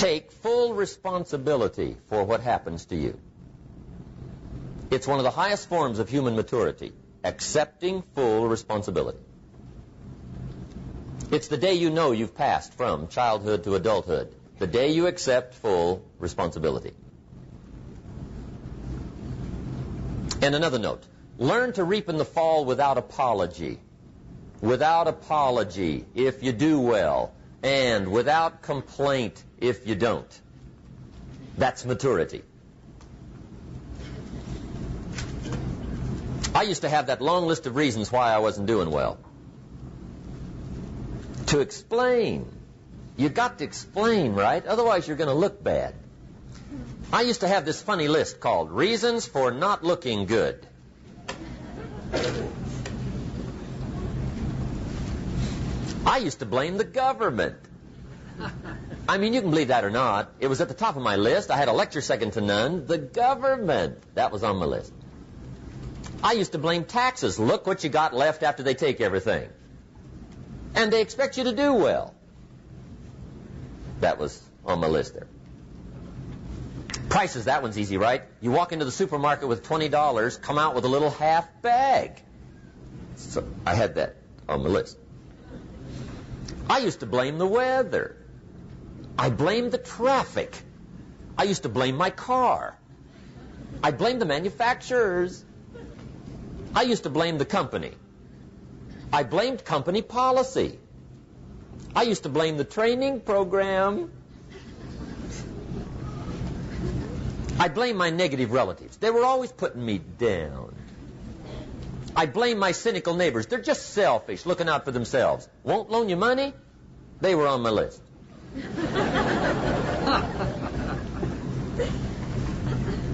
Take full responsibility for what happens to you. It's one of the highest forms of human maturity, accepting full responsibility. It's the day you know you've passed from childhood to adulthood, the day you accept full responsibility. And another note, learn to reap in the fall without apology. Without apology if you do well, and without complaint if you don't. That's maturity. I used to have that long list of reasons why I wasn't doing well. To explain. You got to explain, right? Otherwise you're going to look bad. I used to have this funny list called Reasons for Not Looking Good. I used to blame the government. I mean, you can believe that or not. It was at the top of my list. I had a lecture second to none. The government. That was on my list. I used to blame taxes. Look what you got left after they take everything. And they expect you to do well. That was on my list there. Prices, that one's easy, right? You walk into the supermarket with $20, come out with a little half bag. So I had that on my list. I used to blame the weather. I blamed the traffic. I used to blame my car. I blamed the manufacturers. I used to blame the company. I blamed company policy. I used to blame the training program. I blamed my negative relatives. They were always putting me down. I blame my cynical neighbors. They're just selfish, looking out for themselves. Won't loan you money? They were on my list.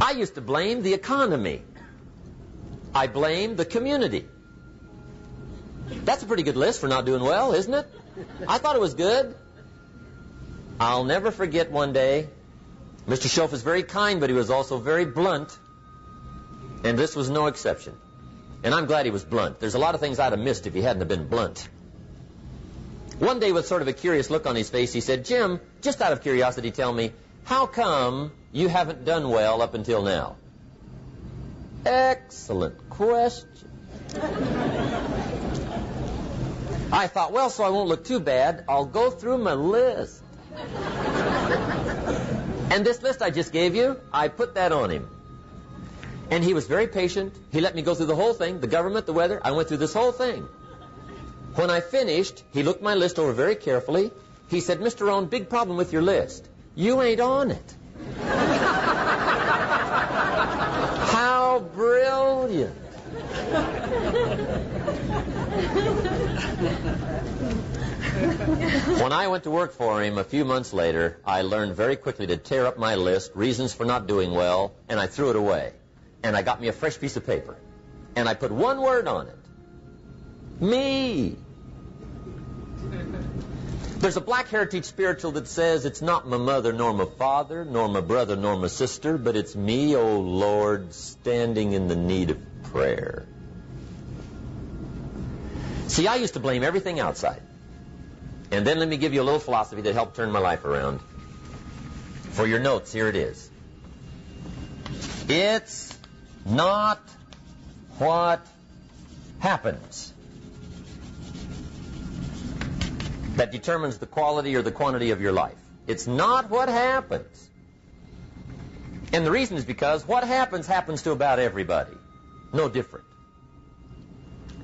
I used to blame the economy. I blamed the community. That's a pretty good list for not doing well, isn't it? I thought it was good. I'll never forget one day, Mr. Schoaf was very kind, but he was also very blunt. And this was no exception. And I'm glad he was blunt. There's a lot of things I'd have missed if he hadn't have been blunt. One day, with sort of a curious look on his face, he said, Jim, just out of curiosity, tell me, how come you haven't done well up until now? Excellent question. I thought, well, so I won't look too bad, I'll go through my list. And this list I just gave you, I put that on him. And he was very patient. He let me go through the whole thing, the government, the weather. I went through this whole thing. When I finished, he looked my list over very carefully. He said, Mr. Rohn, big problem with your list. You ain't on it. How brilliant. When I went to work for him a few months later, I learned very quickly to tear up my list, reasons for not doing well, and I threw it away. And I got me a fresh piece of paper. And I put one word on it. Me. There's a black heritage spiritual that says it's not my mother nor my father, nor my brother nor my sister, but it's me, oh Lord, standing in the need of prayer. See, I used to blame everything outside. And then let me give you a little philosophy that helped turn my life around. For your notes, here it is. It's not what happens that determines the quality or the quantity of your life. It's not what happens. And the reason is because what happens to about everybody. No different.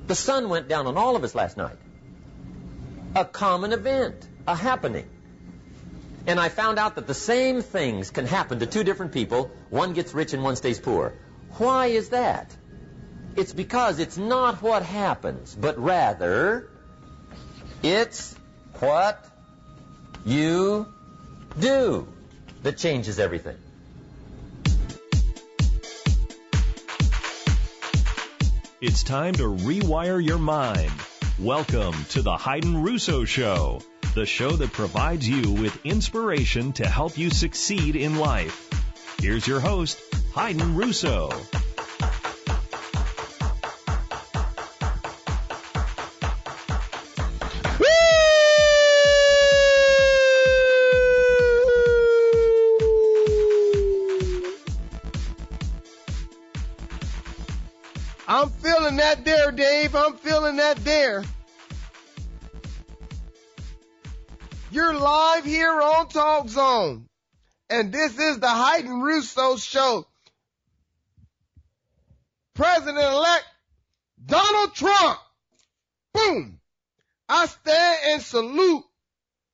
The sun went down on all of us last night. A common event, a happening. And I found out that the same things can happen to two different people. One gets rich and one stays poor. Why is that? It's because it's not what happens, but rather it's what you do that changes everything. It's time to rewire your mind. Welcome to the Hydn Rousseau Show, the show that provides you with inspiration to help you succeed in life. Here's your host, Hydn Rousseau. that there, Dave. I'm feeling that there. You're live here on Talk Zone. And this is the Hydn Rousseau Show. President-elect Donald Trump. Boom. I stand and salute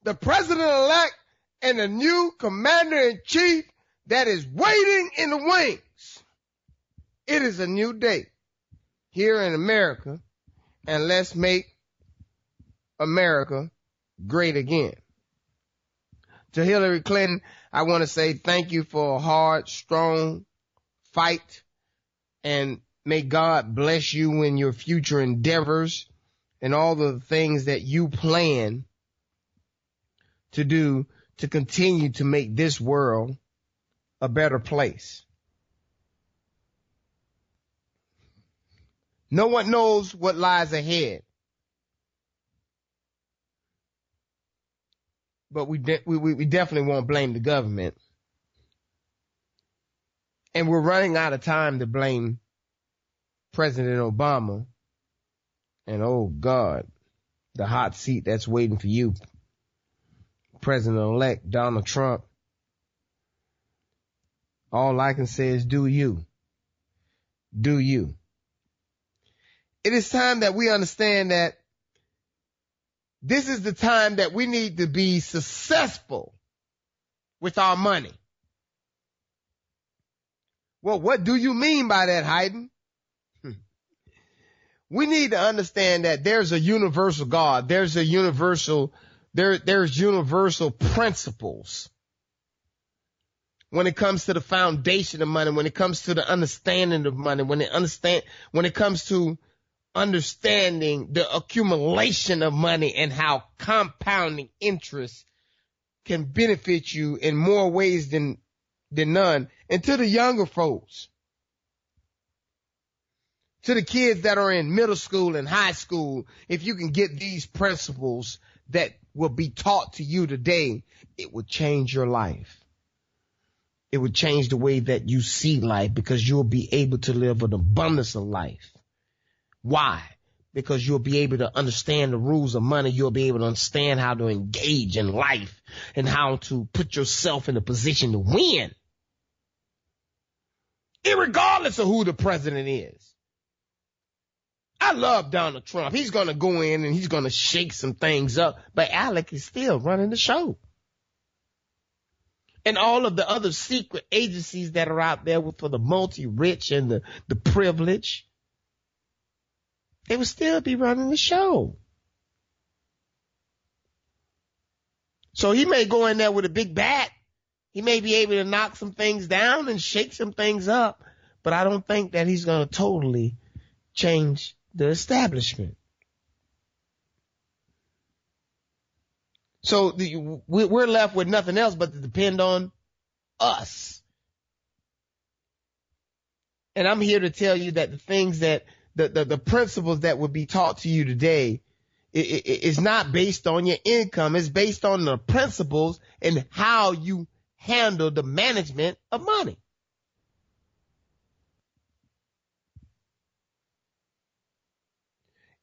the president-elect and the new commander-in-chief that is waiting in the wings. It is a new day here in America, and let's make America great again. To Hillary Clinton, I want to say thank you for a hard, strong fight, and may God bless you in your future endeavors and all the things that you plan to do to continue to make this world a better place. No one knows what lies ahead, but we definitely won't blame the government. And we're running out of time to blame President Obama. And oh God, the hot seat that's waiting for you, President-elect Donald Trump. All I can say is do you. Do you. It is time that we understand that this is the time that we need to be successful with our money. Well, what do you mean by that, Hydn? We need to understand that there's a universal God. There's universal principles when it comes to the foundation of money, when it comes to the understanding of money, when it comes to understanding the accumulation of money and how compounding interest can benefit you in more ways than none. And to the younger folks, to the kids that are in middle school and high school, if you can get these principles that will be taught to you today, it will change your life. It would change the way that you see life, because you'll be able to live an abundance of life. Why? Because you'll be able to understand the rules of money. You'll be able to understand how to engage in life and how to put yourself in a position to win, irregardless of who the president is. I love Donald Trump. He's going to go in and he's going to shake some things up, but Alec is still running the show. And all of the other secret agencies that are out there for the multi-rich and the privileged, they will still be running the show. So he may go in there with a big bat. He may be able to knock some things down and shake some things up, but I don't think that he's going to totally change the establishment. So we're left with nothing else but to depend on us. And I'm here to tell you that the things that the principles that would be taught to you today is not based on your income. It's based on the principles and how you handle the management of money.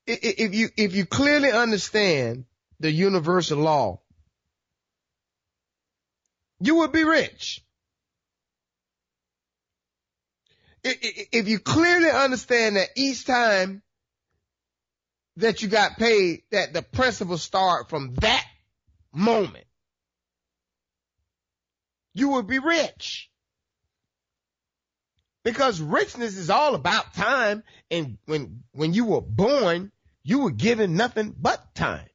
If you clearly understand the universal law, you will be rich. If you clearly understand that each time that you got paid, that the principles start from that moment, you will be rich. Because richness is all about time, and when you were born, you were given nothing but time.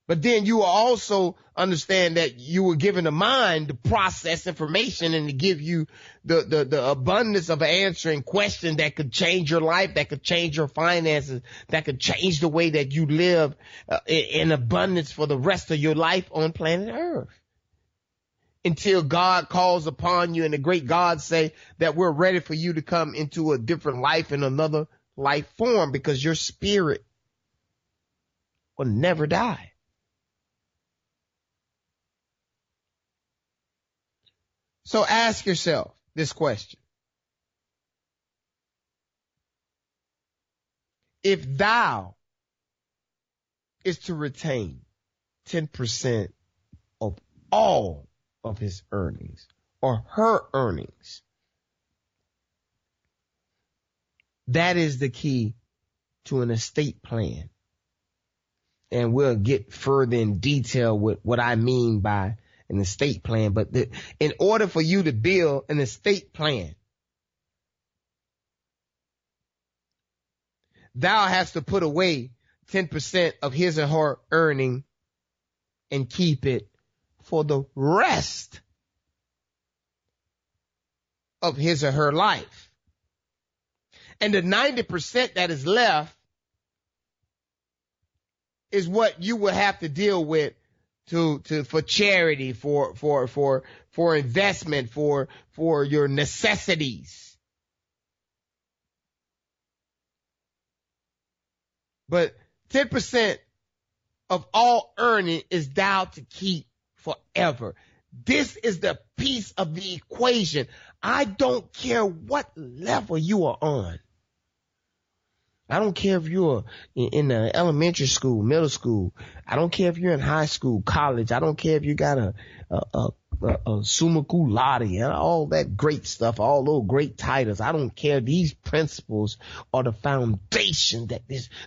But then you will also understand that you were given a mind to process information and to give you the abundance of answering questions that could change your life, that could change your finances, that could change the way that you live in abundance for the rest of your life on planet Earth. Until God calls upon you and the great God say that we're ready for you to come into a different life in another life form, because your spirit will never die. So ask yourself this question. if thou is to retain 10% of all of his earnings or her earnings, that is the key to an estate plan. And we'll get further in detail with what I mean by an estate plan. But in order for you to build an estate plan, thou has to put away 10% of his or her earning and keep it for the rest of his or her life. And the 90% that is left is what you will have to deal with for charity, for investment, for your necessities. But 10% of all earning is thou to keep forever. This is the piece of the equation. I don't care what level you are on. I don't care if you're in the elementary school, middle school. I don't care if you're in high school, college. I don't care if you got a summa cum laude and all that great stuff, all those great titles. I don't care. These principles are the foundation that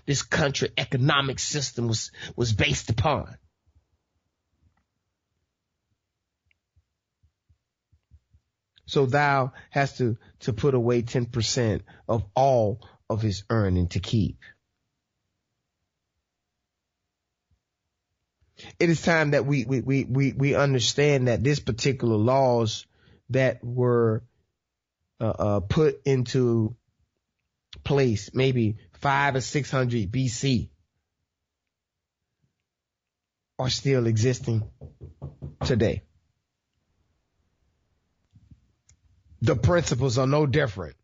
this country economic system was based upon. So thou has to put away 10% of all of his earning to keep. It is time that we understand that this particular laws that were put into place maybe 500 or 600 BC are still existing today. The principles are no different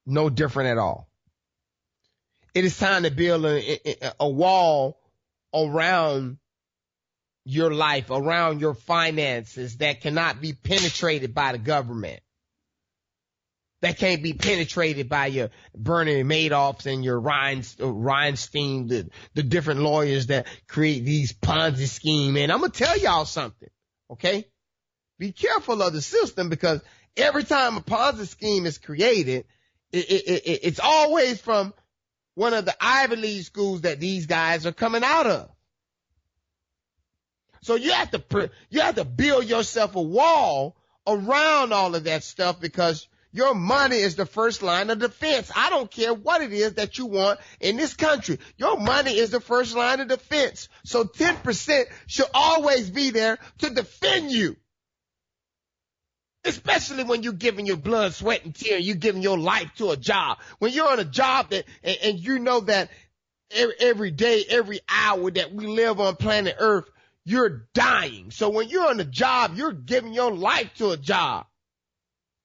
at all. It is time to build a wall around your life, around your finances that cannot be penetrated by the government. That can't be penetrated by your Bernie Madoffs and your Reinstein, the different lawyers that create these Ponzi scheme. And I'm going to tell y'all something, okay? Be careful of the system, because every time a Ponzi scheme is created, it's always from one of the Ivy League schools that these guys are coming out of. So you have to build yourself a wall around all of that stuff, because your money is the first line of defense. I don't care what it is that you want in this country. Your money is the first line of defense. So 10% should always be there to defend you. Especially when you're giving your blood, sweat, and tear, you're giving your life to a job. When you're on a job that, and you know that every day, every hour that we live on planet Earth, you're dying. So when you're on a job, you're giving your life to a job.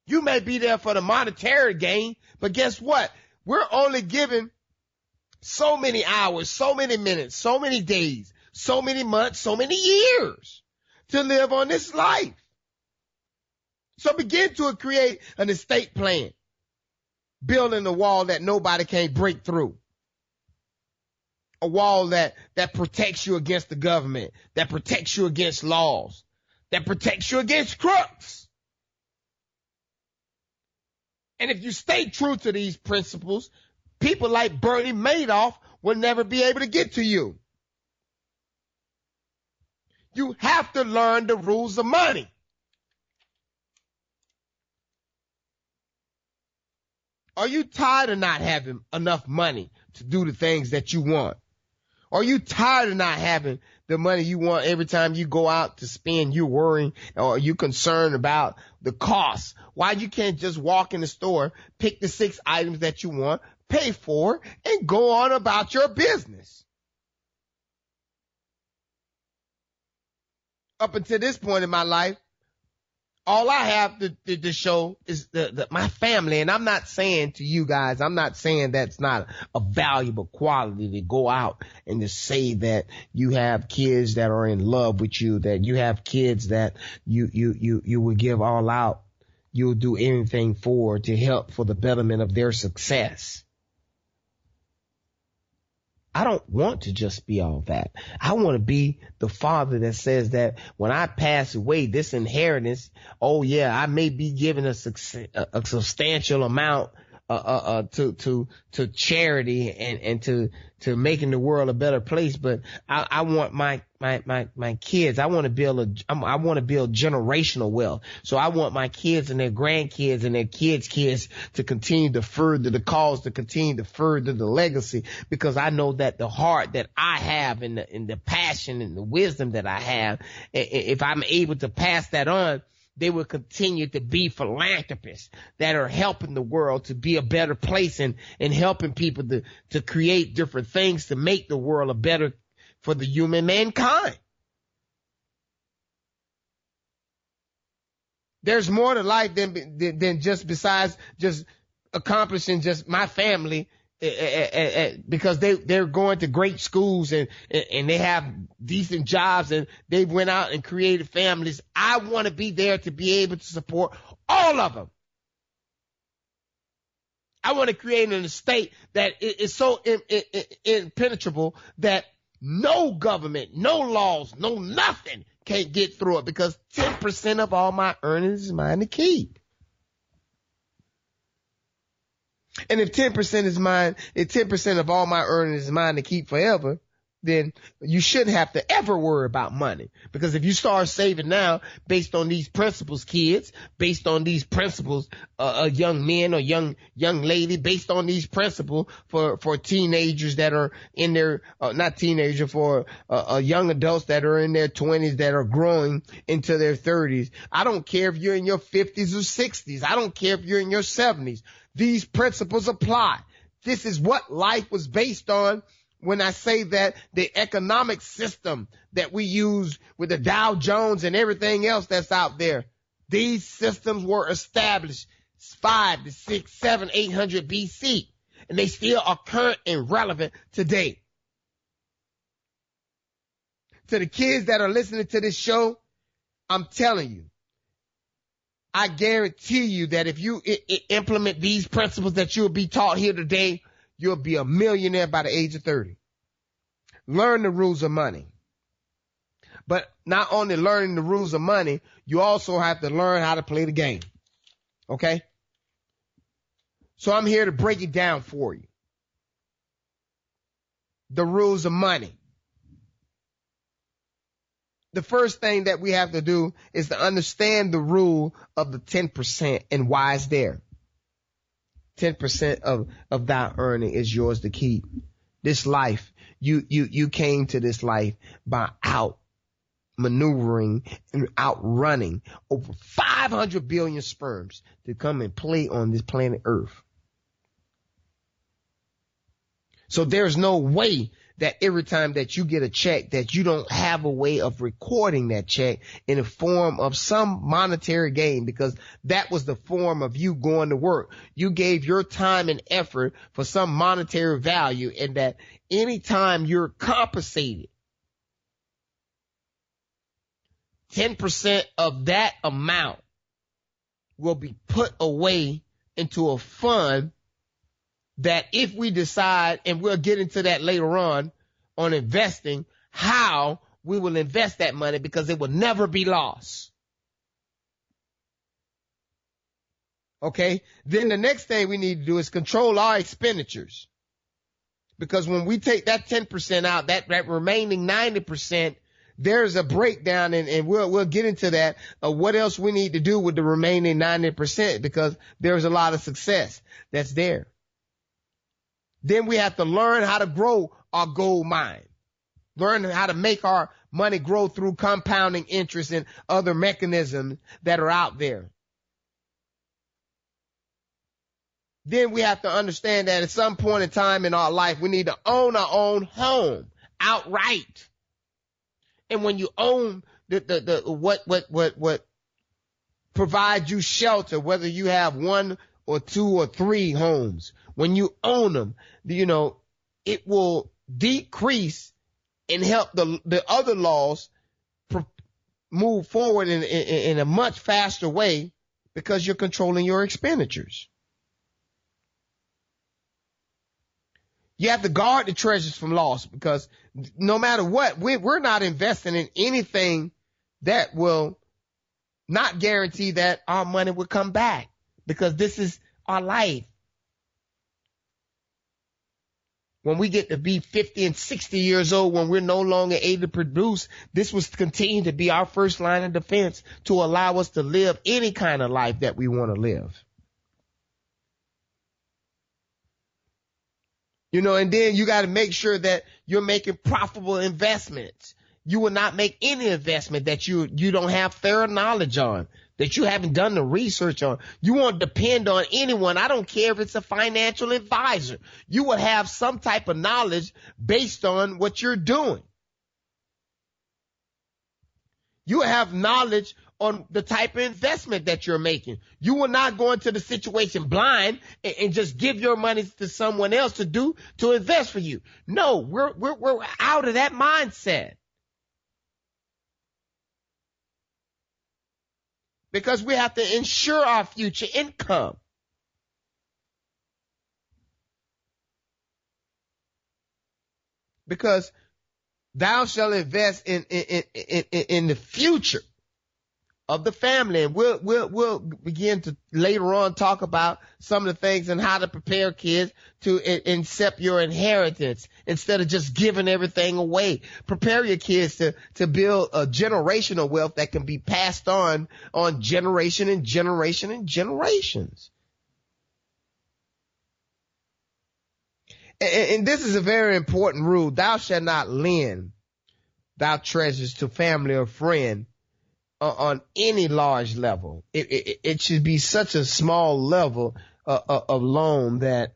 You may be there for the monetary gain, but guess what? We're only given so many hours, so many minutes, so many days, so many months, so many years to live on this life. So begin to create an estate plan, building a wall that nobody can break through. A wall that protects you against the government, that protects you against laws, that protects you against crooks. And if you stay true to these principles, people like Bernie Madoff will never be able to get to you. You have to learn the rules of money. Are you tired of not having enough money to do the things that you want? Are you tired of not having the money you want every time you go out to spend? You're worrying, or are you concerned about the cost? Why you can't just walk in the store, pick the 6 items that you want, pay for, and go on about your business? Up until this point in my life, all I have to show is my family. And I'm not saying to you guys, I'm not saying that's not a valuable quality to go out and to say that you have kids that are in love with you, that you have kids that you will give all out. You'll do anything for to help for the betterment of their success. I don't want to just be all that. I want to be the father that says that when I pass away, this inheritance, oh yeah, I may be given a substantial amount to charity and to making the world a better place. But I want my kids. I want to build generational wealth. So I want my kids and their grandkids and their kids to continue to further the cause, to continue to further the legacy, because I know that the heart that I have and the passion and the wisdom that I have, if I'm able to pass that on, they will continue to be philanthropists that are helping the world to be a better place and helping people to create different things to make the world a better for the human mankind. There's more to life than just besides just accomplishing just my family, because they're going to great schools and they have decent jobs and they went out and created families. I want to be there to be able to support all of them. I want to create an estate that is so impenetrable that no government, no laws, no nothing can't get through it, because 10% of all my earnings is mine to keep. And if 10% is mine, if 10% of all my earnings is mine to keep forever, then you shouldn't have to ever worry about money. Because if you start saving now based on these principles, kids, based on these principles, young men or young lady, based on these principles for teenagers that are in their, not teenager, for young adults that are in their 20s that are growing into their 30s. I don't care if you're in your 50s or 60s. I don't care if you're in your 70s. These principles apply. This is what life was based on. When I say that the economic system that we use with the Dow Jones and everything else that's out there, these systems were established 5 to 6, 7, 800 BC, and they still are current and relevant today. To the kids that are listening to this show, I'm telling you, I guarantee you that if you implement these principles that you'll be taught here today, you'll be a millionaire by the age of 30. Learn the rules of money. But not only learning the rules of money, you also have to learn how to play the game. Okay? So I'm here to break it down for you. The rules of money. The first thing that we have to do is to understand the rule of the 10% and why it's there. 10% of thy earning is yours to keep. This life, you came to this life by outmaneuvering and outrunning over 500 billion sperms to come and play on this planet Earth. So there's no way that every time that you get a check that you don't have a way of recording that check in the form of some monetary gain, because that was the form of you going to work. You gave your time and effort for some monetary value, and that anytime you're compensated, 10% of that amount will be put away into a fund that if we decide, and we'll get into that later on investing, how we will invest that money, because it will never be lost. Okay? Then the next thing we need to do is control our expenditures. Because when we take that 10% out, that remaining 90%, there's a breakdown, and we'll get into that, of what else we need to do with the remaining 90%, because there's a lot of success that's there. Then we have to learn how to grow our gold mine. Learn how to make our money grow through compounding interest and other mechanisms that are out there. Then we have to understand that at some point in time in our life, we need to own our own home outright. And when you own what provides you shelter, whether you have 1 or 2 or 3 homes, when you own them, it will decrease and help the other laws move forward in a much faster way, because you're controlling your expenditures. You have to guard the treasures from loss, because no matter what, we're not investing in anything that will not guarantee that our money will come back, because this is our life. When we get to be 50 and 60 years old, when we're no longer able to produce, this will continue to be our first line of defense to allow us to live any kind of life that we want to live. You know, and then you got to make sure that you're making profitable investments. You will not make any investment that you don't have thorough knowledge on, that you haven't done the research on. You won't depend on anyone. I don't care if it's a financial advisor. You will have some type of knowledge based on what you're doing. You will have knowledge on the type of investment that you're making. You will not go into the situation blind and just give your money to someone else to invest for you. No, we're out of that mindset. Because we have to ensure our future income. Because thou shalt invest in the future of the family. And we'll begin to later on talk about some of the things and how to prepare kids to accept your inheritance instead of just giving everything away. Prepare your kids to build a generational wealth that can be passed on generation and generation and generations. And this is a very important rule. Thou shalt not lend thy treasures to family or friend on any large level. It should be such a small level of loan that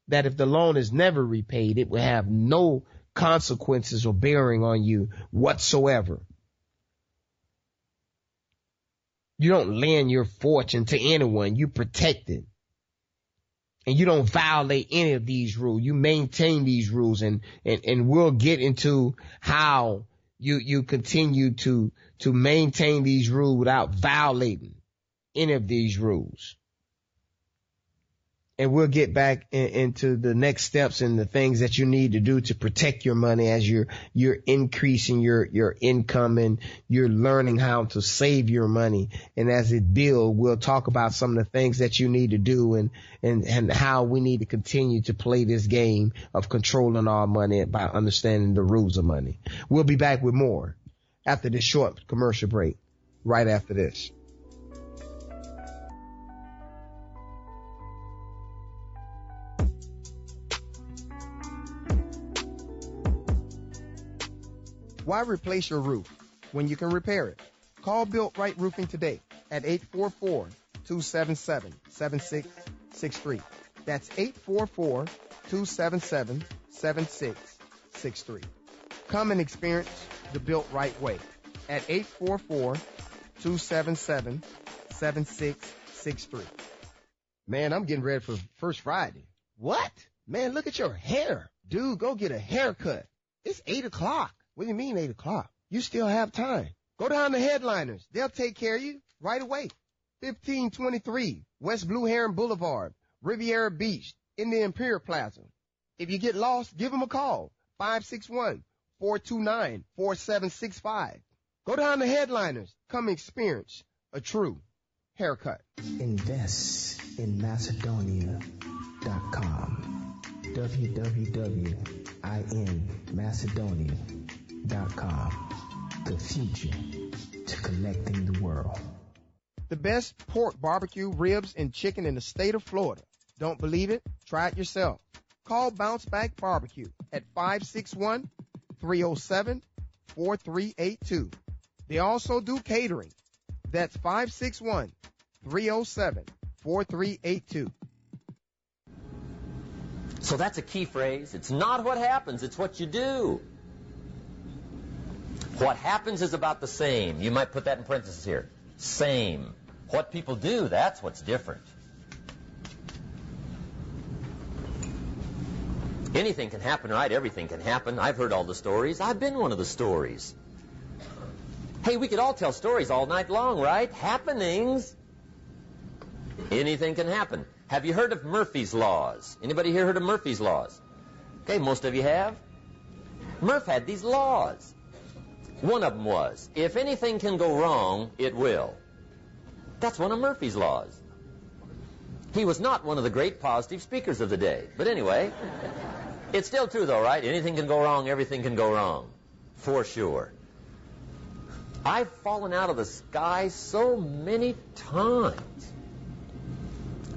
that if the loan is never repaid, it will have no consequences or bearing on you whatsoever. You don't lend your fortune to anyone. You protect it. And you don't violate any of these rules. You maintain these rules, and we'll get into how you continue to maintain these rules without violating any of these rules. And we'll get back into the next steps and the things that you need to do to protect your money as you're increasing your income and you're learning how to save your money. And as it builds, we'll talk about some of the things that you need to do and how we need to continue to play this game of controlling our money by understanding the rules of money. We'll be back with more after this short commercial break, right after this. Why replace your roof when you can repair it? Call Built Right Roofing today at 844-277-7663. That's 844-277-7663. Come and experience the Built Right way at 844-277-7663. Man, I'm getting ready for First Friday. What? Man, look at your hair. Dude, go get a haircut. It's 8 o'clock. What do you mean 8 o'clock? You still have time. Go down to Headliners. They'll take care of you right away. 1523 West Blue Heron Boulevard, Riviera Beach, in the Imperial Plaza. If you get lost, give them a call. 561-429-4765. Go down to Headliners. Come experience a true haircut. Invest in Macedonia.com. www.inmacedonia.com. The future to connecting the world. The best pork barbecue, ribs, and chicken in the state of Florida. Don't believe it? Try it yourself. Call Bounce Back Barbecue at 561-307-4382. They also do catering. That's 561-307-4382. So that's a key phrase. It's not what happens, it's what you do. What happens is about the same. You might put that in parentheses here. Same. What people do, that's what's different. Anything can happen, right? Everything can happen. I've heard all the stories. I've been one of the stories. Hey, we could all tell stories all night long, right? Happenings. Anything can happen. Have you heard of Murphy's Laws? Anybody here heard of Murphy's Laws? Okay, most of you have. Murph had these laws. One of them was, if anything can go wrong, it will. That's one of Murphy's laws. He was not one of the great positive speakers of the day. But anyway, it's still true though, right? Anything can go wrong, everything can go wrong. For sure. I've fallen out of the sky so many times.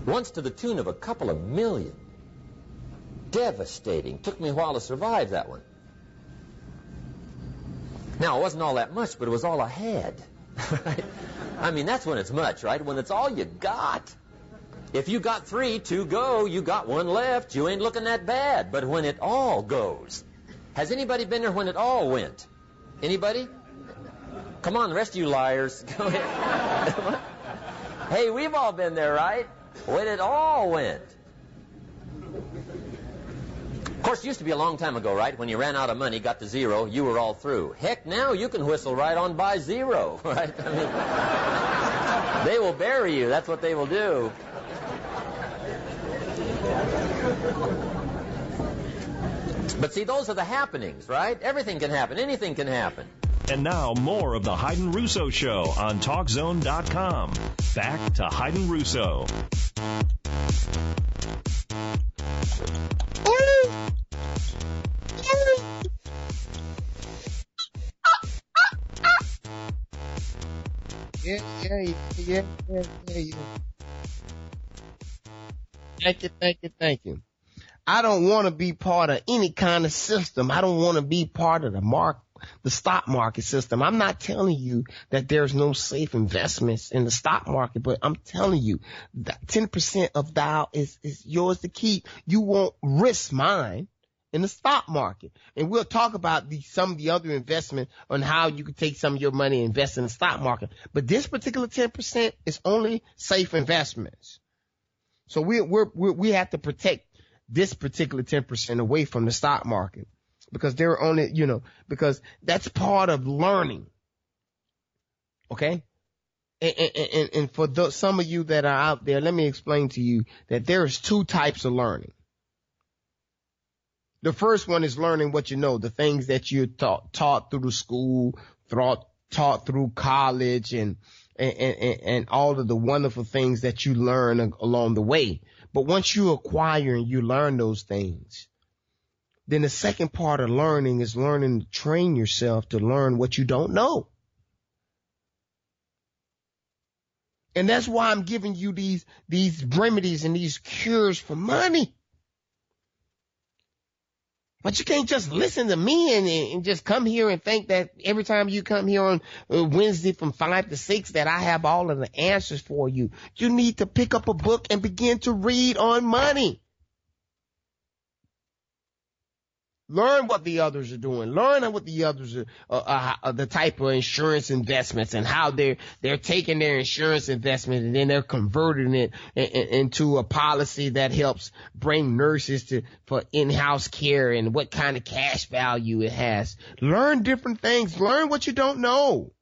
Once to the tune of a couple of million. Devastating. Took me a while to survive that one. Now, it wasn't all that much, but it was all I had. Right? I mean, that's when it's much, right? When it's all you got. If you got 3, 2 go, you got 1 left, you ain't looking that bad. But when it all goes. Has anybody been there when it all went? Anybody? Come on, the rest of you liars. Go ahead. Hey, we've all been there, right? When it all went. Of course, it used to be a long time ago, right? When you ran out of money, got to 0, you were all through. Heck, now you can whistle right on by 0, right? I mean, they will bury you. That's what they will do. But see, those are the happenings, right? Everything can happen. Anything can happen. And now, more of the Hydn Rousseau Show on TalkZone.com. Back to Hydn Rousseau. Yeah. Thank you. I don't want to be part of any kind of system. I don't want to be part of the stock market system. I'm not telling you that there's no safe investments in the stock market, but I'm telling you that 10% of Dow is yours to keep. You won't risk mine in the stock market. And we'll talk about some of the other investment on how you can take some of your money and invest in the stock market. But this particular 10% is only safe investments. So we have to protect this particular 10% away from the stock market because they're only, because that's part of learning. Okay. And for some of you that are out there, let me explain to you that there's 2 types of learning. The first one is learning what you know, the things that you're taught through the school, taught through college and all of the wonderful things that you learn along the way. But once you acquire and you learn those things, then the second part of learning is learning to train yourself to learn what you don't know. And that's why I'm giving you these remedies and these cures for money. But you can't just listen to me and just come here and think that every time you come here on Wednesday from 5 to 6 that I have all of the answers for you. You need to pick up a book and begin to read on money. Learn what the others are doing. Learn what the others are, the type of insurance investments and how they're taking their insurance investment and then they're converting it into a policy that helps bring nurses for in-house care and what kind of cash value it has. Learn different things. Learn what you don't know.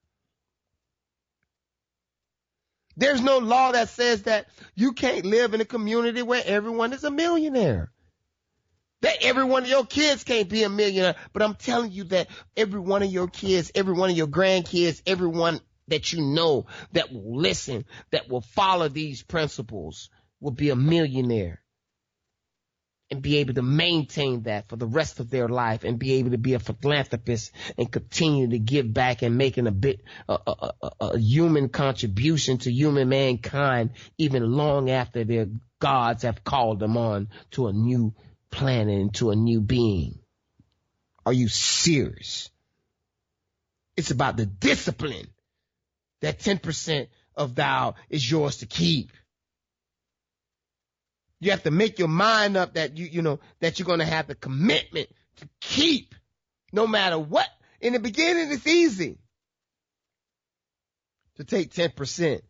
There's no law that says that you can't live in a community where everyone is a millionaire. That every one of your kids can't be a millionaire. But I'm telling you that every one of your kids, every one of your grandkids, everyone that you know that will listen, that will follow these principles will be a millionaire and be able to maintain that for the rest of their life and be able to be a philanthropist and continue to give back and making a human contribution to human mankind even long after their gods have called them on to a new planet, into a new being. Are you serious? It's about the discipline. That 10% of thou is yours to keep. You have to make your mind up that that you're going to have the commitment to keep no matter what. In the beginning, it's easy to take 10%.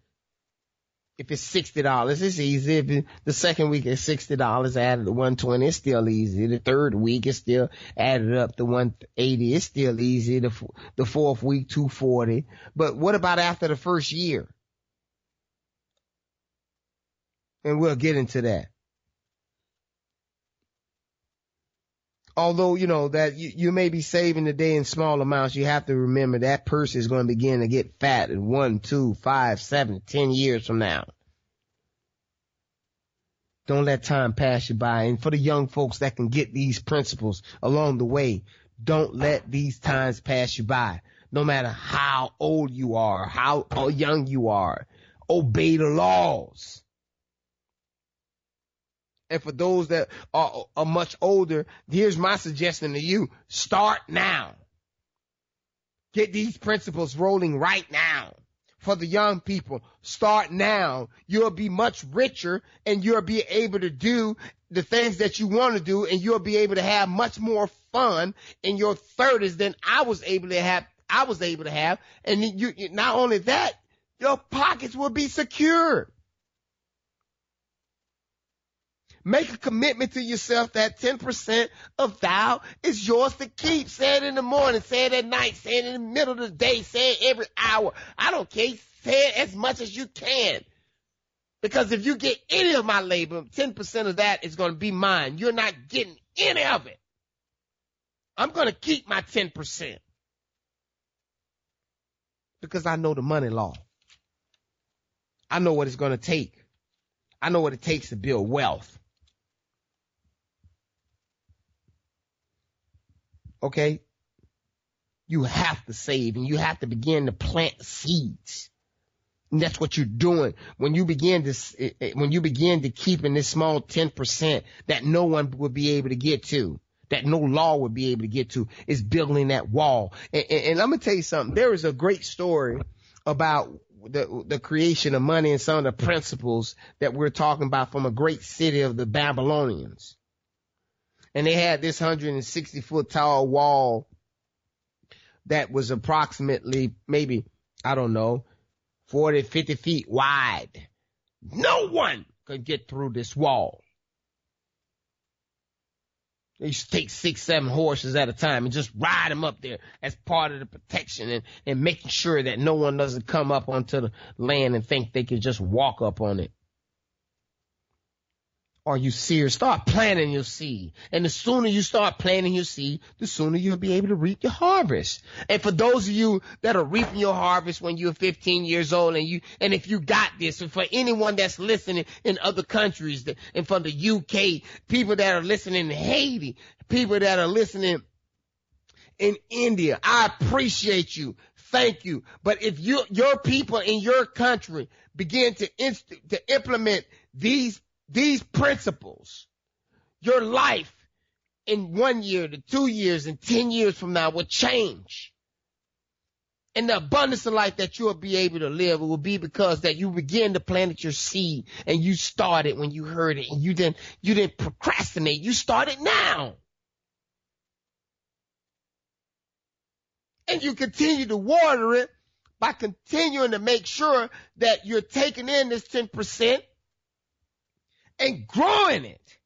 If it's $60, it's easy. If the second week is $60 added to 120, it's still easy. The third week is still added up to 180. It's still easy. The fourth week, 240. But what about after the first year? And we'll get into that. Although, you know, that you may be saving today in small amounts, you have to remember that purse is going to begin to get fat in 1, 2, 5, 7, 10 years from now. Don't let time pass you by. And for the young folks that can get these principles along the way, don't let these times pass you by. No matter how old you are, how young you are, obey the laws. And for those that are much older, here's my suggestion to you. Start now. Get these principles rolling right now. For the young people, start now. You'll be much richer and you'll be able to do the things that you want to do, and you'll be able to have much more fun in your 30s than I was able to have. And you not only that, your pockets will be secure. Make a commitment to yourself that 10% of thou is yours to keep. Say it in the morning, say it at night, say it in the middle of the day, say it every hour. I don't care. Say it as much as you can. Because if you get any of my labor, 10% of that is going to be mine. You're not getting any of it. I'm going to keep my 10%. Because I know the money law. I know what it's going to take. I know what it takes to build wealth. Okay? You have to save, and you have to begin to plant seeds. And that's what you're doing when you begin to keep in this small 10% that no one will be able to get to, that no law will be able to get to, is building that wall. And I'm going to tell you something. There is a great story about the creation of money and some of the principles that we're talking about from a great city of the Babylonians. And they had this 160-foot tall wall that was approximately maybe, I don't know, 40, 50 feet wide. No one could get through this wall. They used to take 6, 7 horses at a time and just ride them up there as part of the protection and making sure that no one doesn't come up onto the land and think they could just walk up on it. Are you serious? Start planting your seed. And the sooner you start planting your seed, the sooner you'll be able to reap your harvest. And for those of you that are reaping your harvest when you're 15 years old, and if you got this, and for anyone that's listening in other countries, and from the UK, people that are listening in Haiti, people that are listening in India, I appreciate you. Thank you. But if your people in your country begin to implement these principles, your life in 1 year to 2 years and 10 years from now will change. And the abundance of life that you'll be able to live will be because that you begin to plant your seed, and you started when you heard it, and you didn't procrastinate. You started now. And you continue to water it by continuing to make sure that you're taking in this 10% and growing it.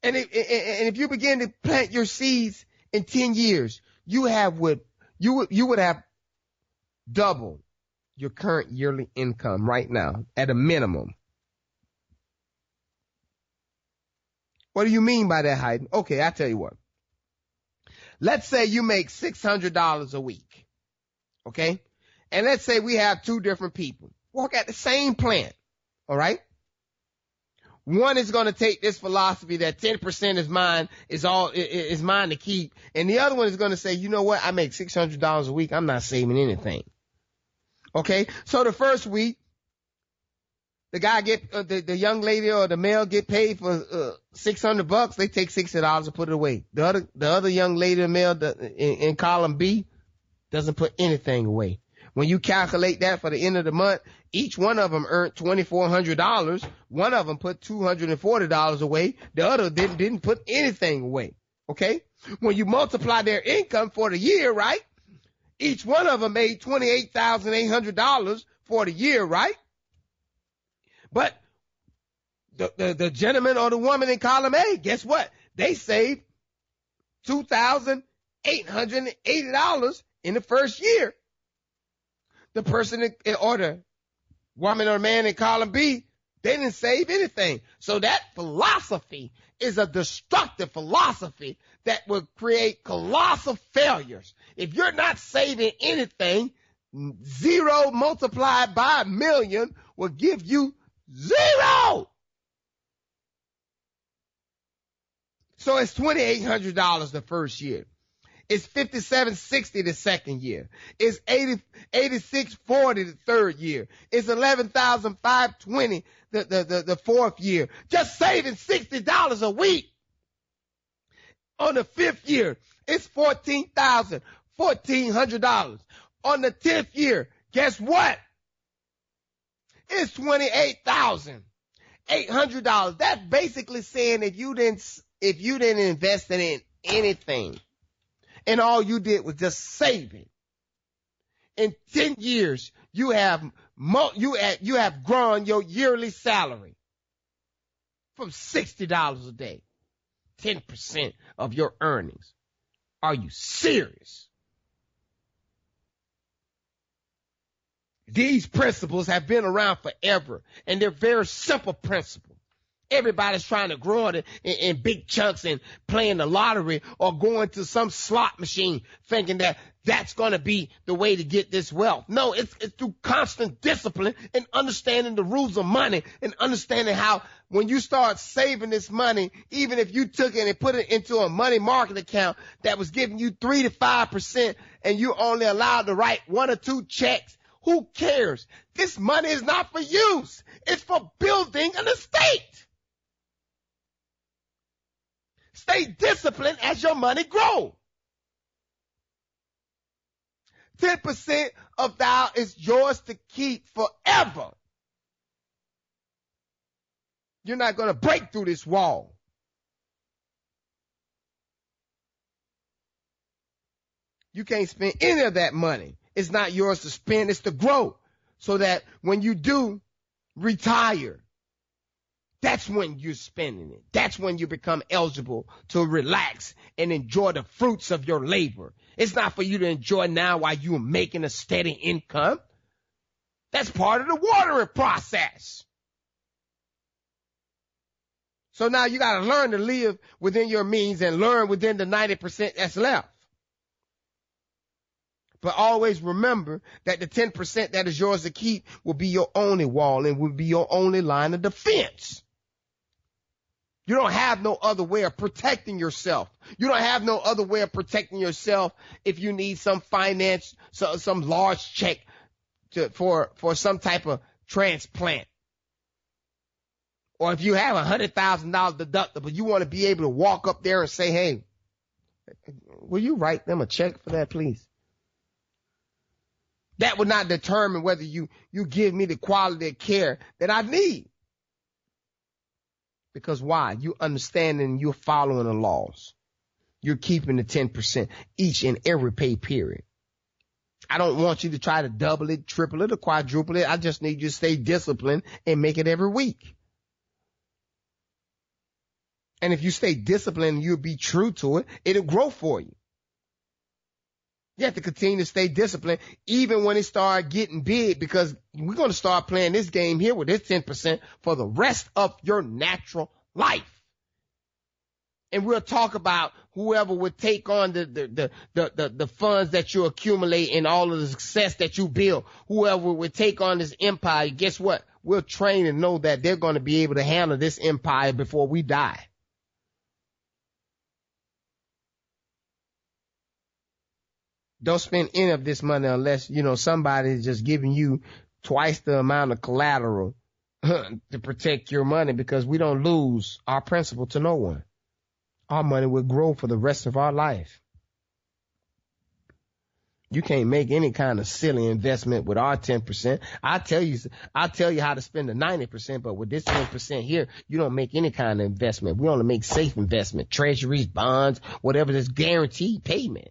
And if you begin to plant your seeds in 10 years, you would have double your current yearly income right now at a minimum. What do you mean by that, Hydn? Okay, I'll tell you what. Let's say you make $600 a week. Okay? And let's say we have 2 different people work at the same plant. All right. One is going to take this philosophy that 10% is mine, is mine to keep. And the other one is going to say, you know what? I make $600 a week. I'm not saving anything. Okay. So the first week, the guy the young lady or the male get paid for $600. They take $60 and put it away. The other young lady or male in column B doesn't put anything away. When you calculate that for the end of the month, each one of them earned $2,400. One of them put $240 away. The other didn't put anything away. Okay? When you multiply their income for the year, right? Each one of them made $28,800 for the year, right? But the gentleman or the woman in column A, guess what? They saved $2,880 in the first year. The person or the woman or man in column B They didn't save anything. So that philosophy is a destructive philosophy that will create colossal failures. If you're not saving anything, 0 multiplied by 1,000,000 will give you 0. So it's $2,800 the first year. It's $5,760 the second year. It's $8,640 the third year. It's $11,520 the fourth year. Just saving $60 a week. On the fifth year, it's $14,400. On the 10th year, guess what? It's $28,800. That's basically saying if you didn't invest in anything, and all you did was just save it, in 10 years, you have grown your yearly salary from $60 a day, 10% of your earnings. Are you serious? These principles have been around forever, and they're very simple principles. Everybody's trying to grow it in big chunks and playing the lottery or going to some slot machine thinking that that's going to be the way to get this wealth. No, it's through constant discipline and understanding the rules of money and understanding how when you start saving this money, even if you took it and put it into a money market account that was giving you 3 to 5% and you only allowed to write 1 or 2 checks, who cares? This money is not for use. It's for building an estate. Stay disciplined as your money grows. 10% of thou is yours to keep forever. You're not going to break through this wall. You can't spend any of that money. It's not yours to spend, it's to grow. So that when you do retire, that's when you're spending it. That's when you become eligible to relax and enjoy the fruits of your labor. It's not for you to enjoy now while you're making a steady income. That's part of the watering process. So now you got to learn to live within your means and learn within the 90% that's left. But always remember that the 10% that is yours to keep will be your only wall and will be your only line of defense. You don't have no other way of protecting yourself. You don't have no other way of protecting yourself if you need some finance, some large check for some type of transplant. Or if you have $100,000 deductible, you want to be able to walk up there and say, hey, will you write them a check for that, please? That would not determine whether you give me the quality of care that I need. Because why? You understand and you're following the laws. You're keeping the 10% each and every pay period. I don't want you to try to double it, triple it, or quadruple it. I just need you to stay disciplined and make it every week. And if you stay disciplined and you'll be true to it, it'll grow for you. You have to continue to stay disciplined even when it starts getting big, because we're going to start playing this game here with this 10% for the rest of your natural life. And we'll talk about whoever would take on the funds that you accumulate and all of the success that you build. Whoever would take on this empire, guess what? We'll train and know that they're going to be able to handle this empire before we die. Don't spend any of this money unless, somebody's just giving you twice the amount of collateral to protect your money, because we don't lose our principal to no one. Our money will grow for the rest of our life. You can't make any kind of silly investment with our 10%. I'll tell you how to spend the 90%, but with this 10% here, you don't make any kind of investment. We only make safe investment, treasuries, bonds, whatever, that's guaranteed payment.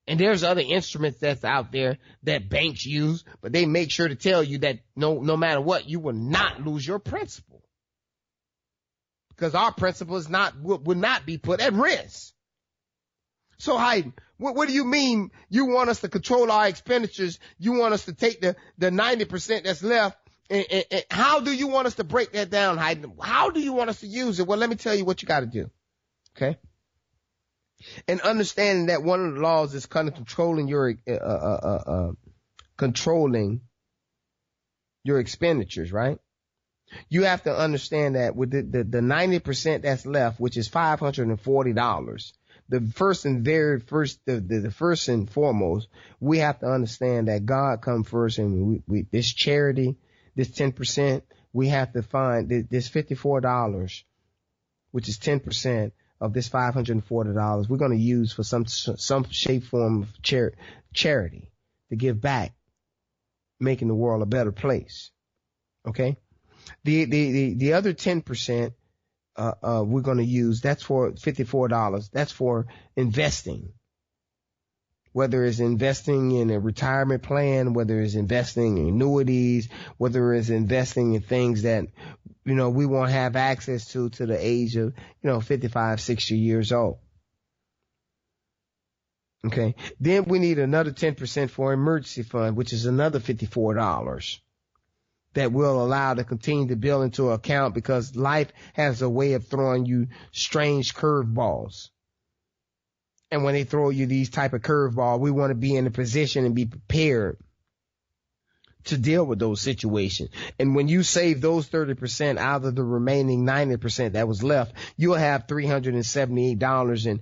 And there's other instruments that's out there that banks use, but they make sure to tell you that no matter what, you will not lose your principal. Because our principal will not be put at risk. So Hydn, what do you mean you want us to control our expenditures? You want us to take the 90% that's left And how do you want us to break that down, Hydn? How do you want us to use it? Well, let me tell you what you got to do. Okay? And understanding that one of the laws is kind of controlling your expenditures, right? You have to understand that with the 90% that's left, which is $540, the first and foremost, we have to understand that God come first, and we this charity, this 10%, we have to find this $54, which is 10% of this $540, we're going to use for some shape, form of charity to give back, making the world a better place. Okay? The other 10%, we're going to use, that's for $54. That's for investing. Whether it's investing in a retirement plan, whether it's investing in annuities, whether it's investing in things that, we won't have access to the age of, 55, 60 years old. Okay. Then we need another 10% for emergency fund, which is another $54 that will allow to continue to build into an account, because life has a way of throwing you strange curveballs. And when they throw you these type of curveball, we want to be in a position and be prepared to deal with those situations. And when you save those 30% out of the remaining 90% that was left, you'll have $378 and,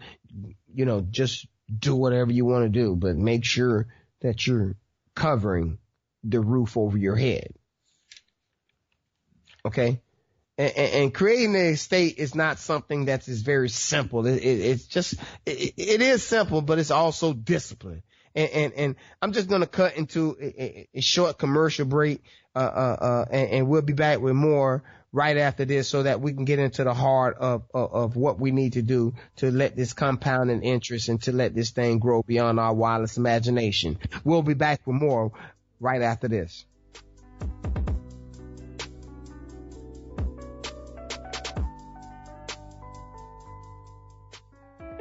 just do whatever you want to do, but make sure that you're covering the roof over your head. Okay? And creating an estate is not something that is very simple. It is simple, but it's also discipline. And I'm just going to cut into a short commercial break, and we'll be back with more right after this, so that we can get into the heart of what we need to do to let this compounding interest and to let this thing grow beyond our wildest imagination. We'll be back with more right after this.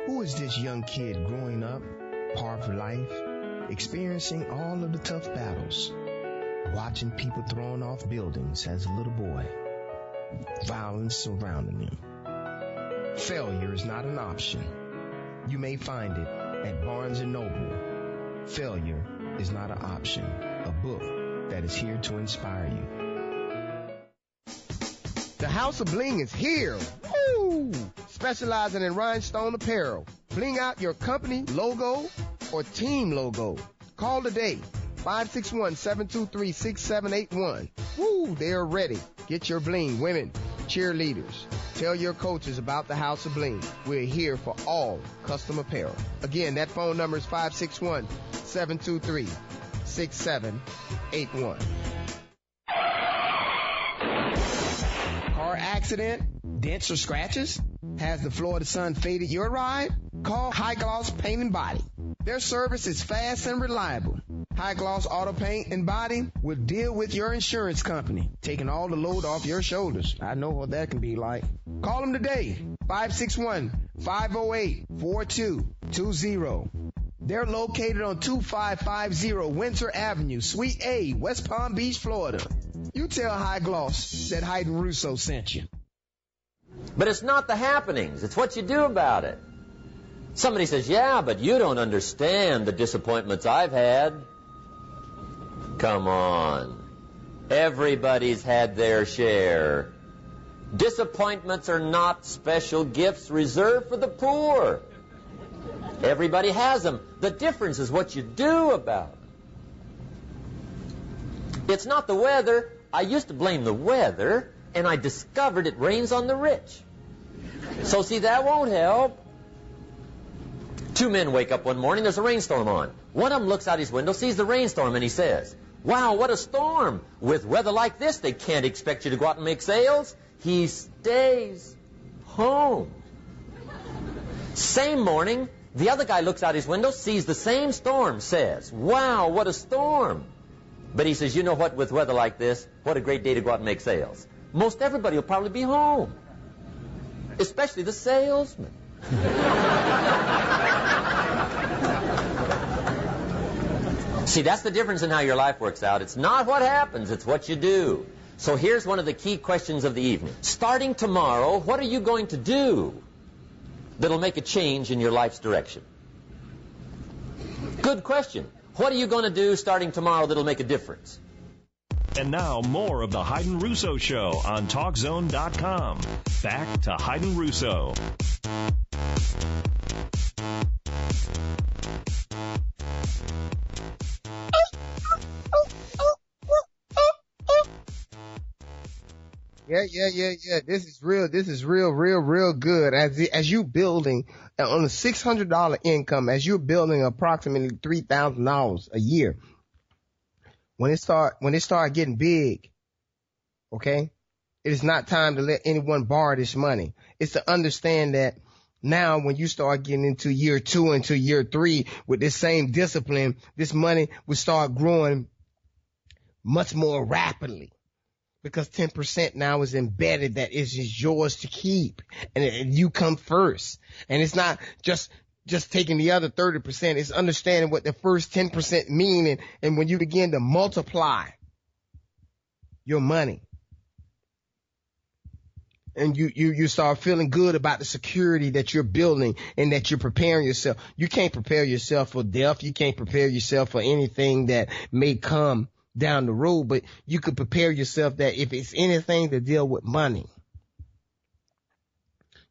Who is this young kid growing up, par for life, experiencing all of the tough battles, watching people thrown off buildings as a little boy, violence surrounding him? Failure is not an option. You may find it at Barnes & Noble. Failure is not an option, a book that is here to inspire you. The House of Bling is here. Woo! Specializing in rhinestone apparel. Bling out your company logo or team logo. Call today, 561-723-6781. Woo, they're ready. Get your bling, women, cheerleaders. Tell your coaches about the House of Bling. We're here for all custom apparel. Again, that phone number is 561-723-6781. Car accident? Dents or scratches? Has the Florida sun faded your ride? Call High Gloss Paint and Body. Their service is fast and reliable. High Gloss Auto Paint and Body will deal with your insurance company, taking all the load off your shoulders. I know what that can be like. Call them today, 561-508-4220. They're located on 2550 Winter Avenue, Suite A, West Palm Beach, Florida. You tell High Gloss that Hydn Rousseau sent you. But it's not the happenings. It's what you do about it. Somebody says, yeah, but you don't understand the disappointments I've had. Come on. Everybody's had their share. Disappointments are not special gifts reserved for the poor. Everybody has them. The difference is what you do about them. It's not the weather. I used to blame the weather, and I discovered it rains on the rich. So see, that won't help. Two men wake up one morning, there's a rainstorm on. One of them looks out his window, sees the rainstorm, and he says, wow, what a storm. With weather like this, they can't expect you to go out and make sales. He stays home. Same morning, the other guy looks out his window, sees the same storm, says, wow, what a storm. But he says, you know what, with weather like this, what a great day to go out and make sales. Most everybody will probably be home, especially the salesman. See, that's the difference in how your life works out. It's not what happens, it's what you do. So here's one of the key questions of the evening. Starting tomorrow, what are you going to do that'll make a change in your life's direction? Good question. What are you going to do starting tomorrow that'll make a difference? And now, more of the Hydn Rousseau Show on TalkZone.com. Back to Hydn Rousseau. Yeah. This is real good. As you building on a $600 income, as you're building approximately $3,000 a year, when it start getting big, okay, it is not time to let anyone borrow this money. It's to understand that now when you start getting into year 2 into year 3 with this same discipline, this money will start growing much more rapidly. Because 10% now is embedded that is yours to keep, and you come first. And it's not just taking the other 30%. It's understanding what the first 10% mean, and when you begin to multiply your money, and you start feeling good about the security that you're building and that you're preparing yourself. You can't prepare yourself for death. You can't prepare yourself for anything that may come down the road, but you could prepare yourself that if it's anything to deal with money,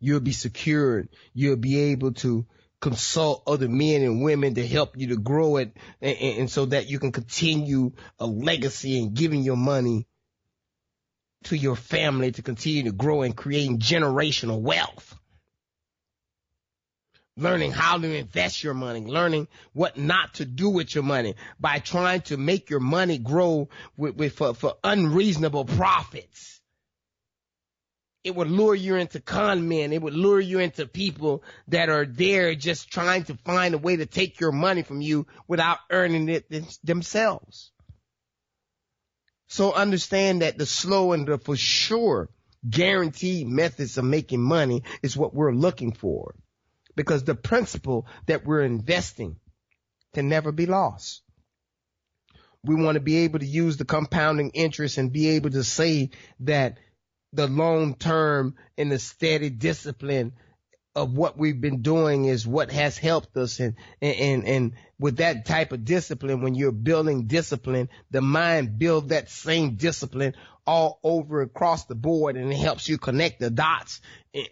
you'll be secured. You'll be able to consult other men and women to help you to grow it, and so that you can continue a legacy and giving your money to your family to continue to grow and creating generational wealth. Learning how to invest your money, learning what not to do with your money by trying to make your money grow for unreasonable profits. It would lure you into con men. It would lure you into people that are there just trying to find a way to take your money from you without earning it themselves. So understand that the slow and the for sure guaranteed methods of making money is what we're looking for. Because the principle that we're investing can never be lost. We want to be able to use the compounding interest and be able to say that the long term and the steady discipline of what we've been doing is what has helped us. And with that type of discipline, when you're building discipline, the mind builds that same discipline all over across the board, and it helps you connect the dots,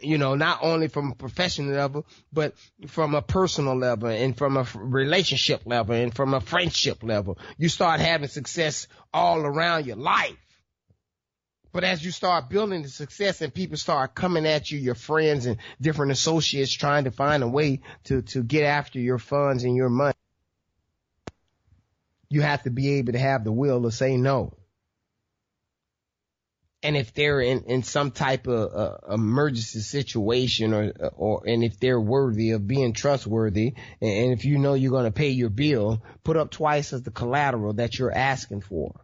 you know, not only from a professional level, but from a personal level and from a relationship level and from a friendship level. You start having success all around your life. But as you start building the success and people start coming at you, your friends and different associates trying to find a way to get after your funds and your money, you have to be able to have the will to say no. And if they're in some type of emergency situation and if they're worthy of being trustworthy, and if you know you're going to pay your bill, put up twice as the collateral that you're asking for,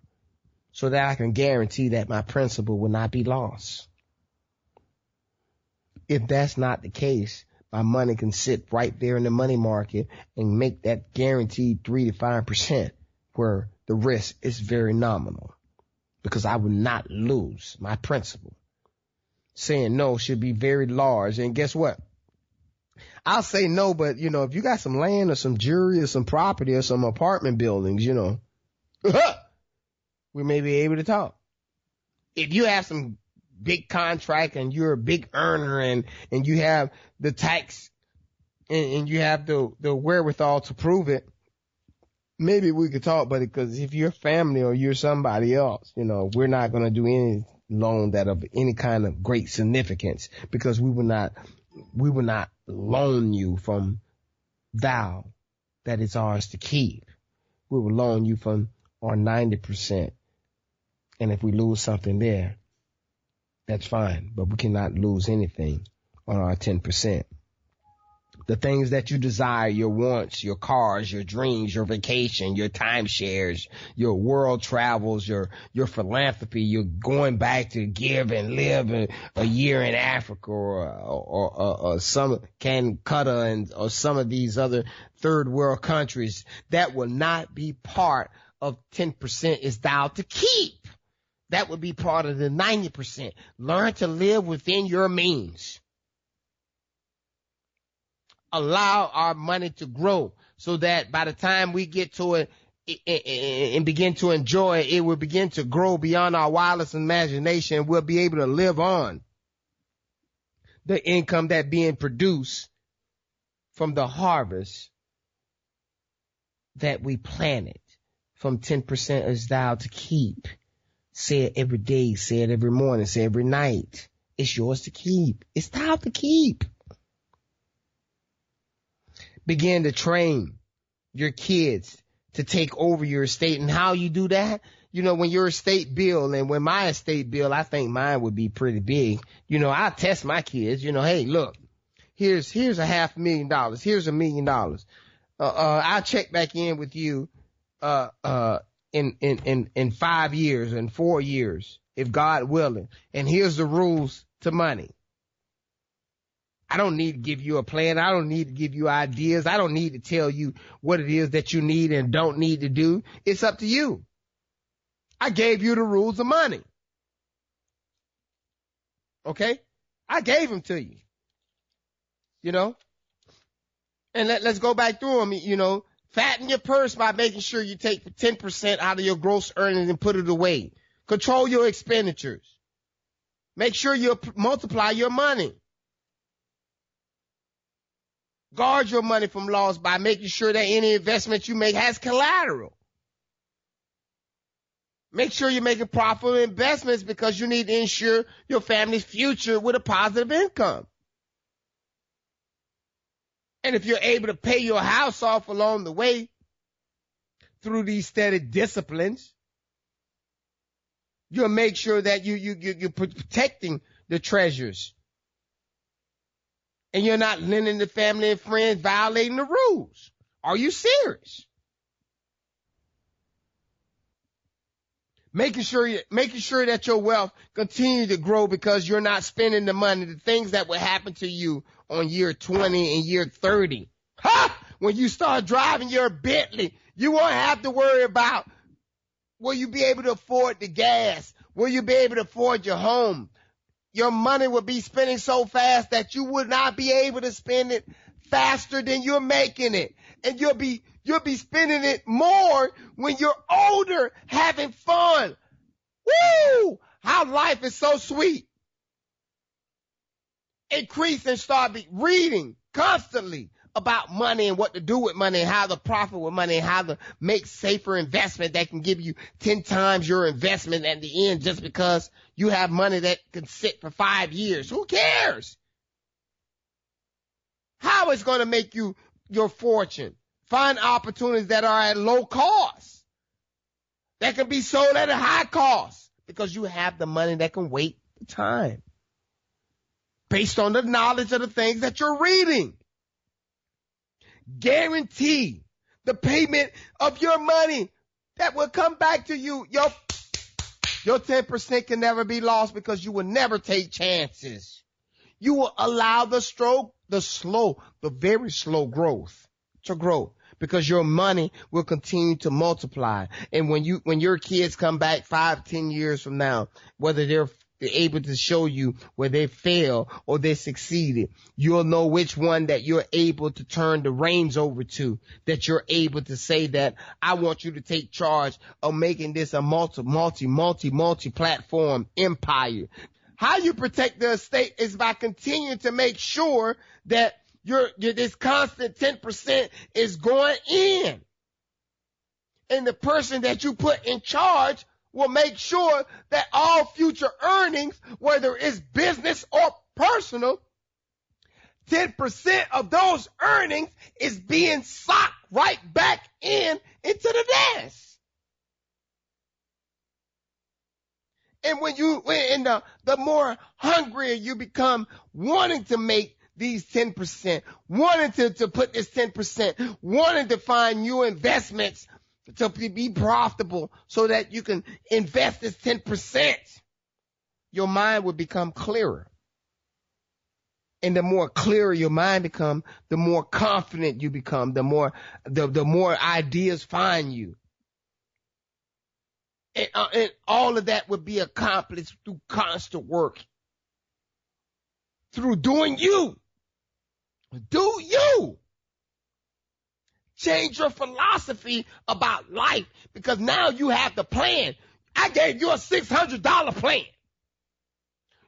so that I can guarantee that my principal will not be lost. If that's not the case, my money can sit right there in the money market and make that guaranteed 3 to 5%, where the risk is very nominal, because I will not lose my principal. Saying no should be very large. And guess what? I'll say no, but you know, if you got some land or some jewelry or some property or some apartment buildings, you know, we may be able to talk. If you have some big contract and you're a big earner and you have the tax and you have the wherewithal to prove it, maybe we could talk. But because if you're family or you're somebody else, you know, we're not going to do any loan that of any kind of great significance, because we will not loan you from thou that is ours to keep. We will loan you from our 90%. And if we lose something there, that's fine. But we cannot lose anything on our 10%. The things that you desire, your wants, your cars, your dreams, your vacation, your timeshares, your world travels, your philanthropy, you're going back to give and live a year in Africa or some Calcutta or some of these other third world countries. That will not be part of 10% is thou to keep. That would be part of the 90%. Learn to live within your means. Allow our money to grow so that by the time we get to it and begin to enjoy it, it will begin to grow beyond our wildest imagination, and we'll be able to live on the income that being produced from the harvest that we planted. From 10% is thou to keep. Say it every day, say it every morning, say it every night. It's yours to keep. It's thou to keep. Begin to train your kids to take over your estate. And how you do that? You know, when your estate bill, and when my estate bill, I think mine would be pretty big. You know, I test my kids, you know, hey, look, here's $500,000. Here's $1 million. I'll check back in with you, in 5 years and 4 years, if God willing. And here's the rules to money. I don't need to give you a plan. I don't need to give you ideas. I don't need to tell you what it is that you need and don't need to do. It's up to you. I gave you the rules of money. Okay? I gave them to you. You know? And let's go back through them. You know, fatten your purse by making sure you take 10% out of your gross earnings and put it away. Control your expenditures. Make sure you multiply your money. Guard your money from loss by making sure that any investment you make has collateral. Make sure you're making profitable investments because you need to ensure your family's future with a positive income. And if you're able to pay your house off along the way through these steady disciplines, you'll make sure that you're protecting the treasures. And you're not lending to family and friends, violating the rules. Are you serious? Making sure that your wealth continues to grow because you're not spending the money, the things that will happen to you on year 20 and year 30. When you start driving your Bentley, you won't have to worry about, will you be able to afford the gas? Will you be able to afford your home? Your money will be spending so fast that you would not be able to spend it faster than you're making it. And you'll be spending it more when you're older, having fun. Woo! How life is so sweet. Increase and start reading constantly about money and what to do with money and how to profit with money and how to make safer investment that can give you 10 times your investment at the end just because you have money that can sit for 5 years. Who cares? How it's going to make you your fortune? Find opportunities that are at low cost, that can be sold at a high cost because you have the money that can wait the time based on the knowledge of the things that you're reading. Guarantee the payment of your money that will come back to you. Your 10% can never be lost because you will never take chances. You will allow the very slow growth to grow because your money will continue to multiply. And when your kids come back 5-10 years from now, whether they're able to show you where they fail or they succeeded, you'll know which one that you're able to turn the reins over to, that you're able to say that I want you to take charge of making this a multi-platform empire. How you protect the estate is by continuing to make sure that this constant 10% is going in. And the person that you put in charge will make sure that all future earnings, whether it's business or personal, 10% of those earnings is being socked right back into the nest. And the more hungrier you become wanting to make these 10%, wanting to put this 10%, wanting to find new investments to be profitable so that you can invest this 10%, your mind will become clearer. And the more clearer your mind becomes, the more confident you become, the more ideas find you. And all of that would be accomplished through constant work. Through doing you. Do you. Change your philosophy about life because now you have the plan. I gave you a $600 plan.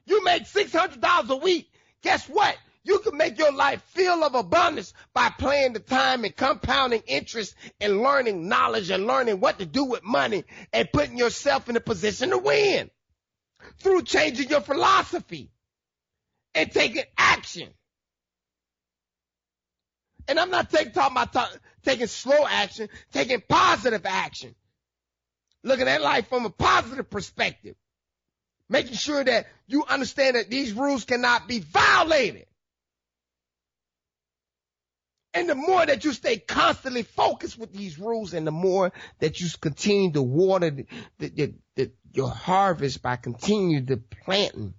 You make $600 a week. Guess what? You can make your life feel of abundance by playing the time and compounding interest and learning knowledge and learning what to do with money and putting yourself in a position to win through changing your philosophy and taking action. And I'm not talking about taking slow action, taking positive action. Looking at life from a positive perspective. Making sure that you understand that these rules cannot be violated. And the more that you stay constantly focused with these rules and the more that you continue to water your harvest by continuing to planting.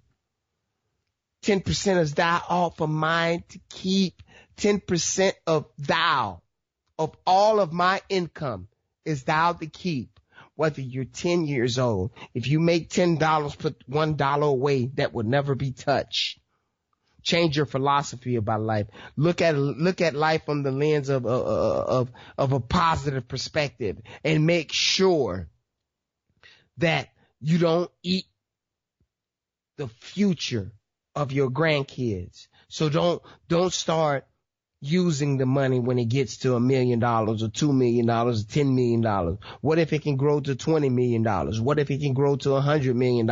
10% is thou all for mine to keep. 10% of all of my income is thou to keep. Whether you're 10 years old, if you make $10, put $1 away, that will never be touched. Change your philosophy about life. Look at life from the lens of a positive perspective and make sure that you don't eat the future of your grandkids. So don't start using the money when it gets to $1 million or $2 million or $10 million. What if it can grow to $20 million? What if it can grow to $100 million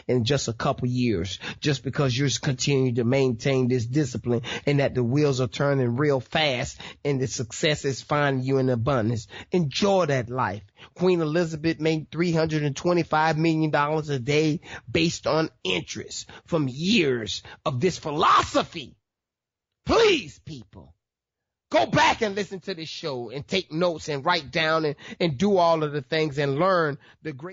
in just a couple years? Just because you're continuing to maintain this discipline and that the wheels are turning real fast and the success is finding you in abundance. Enjoy that life. Queen Elizabeth made $325 million a day based on interest from years of this philosophy. Please, people, go back and listen to this show and take notes and write down and do all of the things and learn the great